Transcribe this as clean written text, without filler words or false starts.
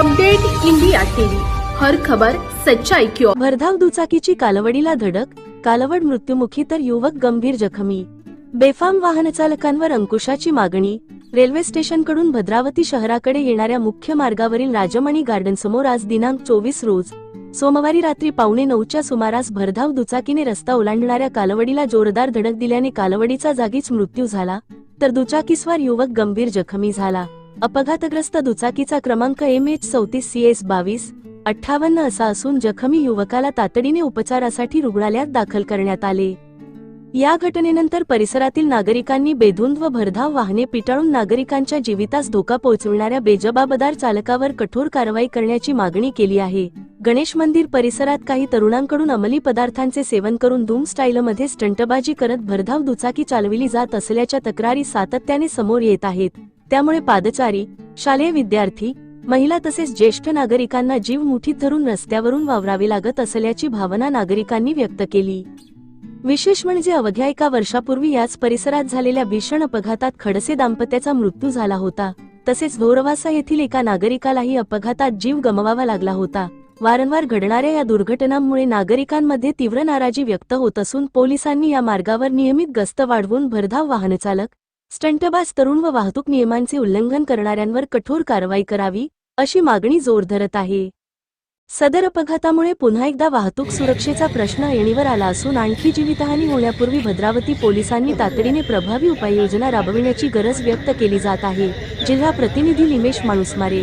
Update India TV, हर खबर सच्चाई की ओर। भरधाव दुचाकीची कालवडीला धडक, कालवड मृत्युमुखी तर युवक गंभीर जखमी। बेफाम वाहनचालकांवर अंकुशाची मागणी। रेल्वे स्टेशनकडून भद्रावती शहराकडे येणाऱ्या मुख्य मार्गावरील राजमणी गार्डन समोर आज दिनांक 24 रोज सोमवारी रात्री 8:45च्या सुमारास भरधाव दुचाकीने रस्ता ओलांडणाऱ्या कालवडीला जोरदार धडक दिल्याने कालवडीचा जागीच मृत्यू झाला, तर दुचाकीस्वार युवक गंभीर जखमी झाला। अपघातग्रस्त दुचाकीचा क्रमांक MH34CS 2258 असा असून जखमी युवकाला तातडीने उपचारासाठी रुग्णालयात दाखल करण्यात आले। या घटनेनंतर परिसरातील नागरिकांनी बेधुंद व भरधाव वाहने पिटाळून नागरिकांच्या जीवितास धोका पोहोचविणाऱ्या बेजबाबदार चालकावर कठोर कारवाई करण्याची मागणी केली आहे। गणेश मंदिर परिसरात काही तरुणांकडून अंमली पदार्थांचे सेवन करून धूम स्टाईलमध्ये स्टंटबाजी करत भरधाव दुचाकी चालविली जात असल्याच्या तक्रारी सातत्याने समोर येत आहेत। त्यामुळे पादचारी, शालेय विद्यार्थी, महिला तसेच ज्येष्ठ नागरिकांना जीव मुठीत धरून रस्त्यावरून वावरावे लागत असल्याची भावना नागरिकांनी व्यक्त केली। विशेष म्हणजे अवघ्या एका वर्षापूर्वी याच परिसरात झालेल्या भीषण अपघातात खडसे दाम्पत्याचा मृत्यू झाला होता, तसेच भोरवासा येथील एका नागरिकालाही अपघातात जीव गमवावा लागला होता। वारंवार घडणाऱ्या या दुर्घटनांमुळे नागरिकांमध्ये तीव्र नाराजी व्यक्त होत असून पोलिसांनी या मार्गावर नियमित गस्त वाढवून भरधाव वाहनचालक, स्टंटबाज तरुण व वाहतूक नियमांचे उल्लंघन करणाऱ्यांवर कठोर कारवाई करावी, अशी मागणी जोर धरत आहे। सदर अपघातामुळे पुन्हा एकदा वाहतूक सुरक्षेचा प्रश्न ऐरणीवर आला असून आणखी जीवितहानी होण्यापूर्वी भद्रावती पोलिसांनी तातडीने प्रभावी उपाययोजना राबविण्याची गरज व्यक्त केली जात आहे। जिल्हा प्रतिनिधी निमेश माणूसमारे।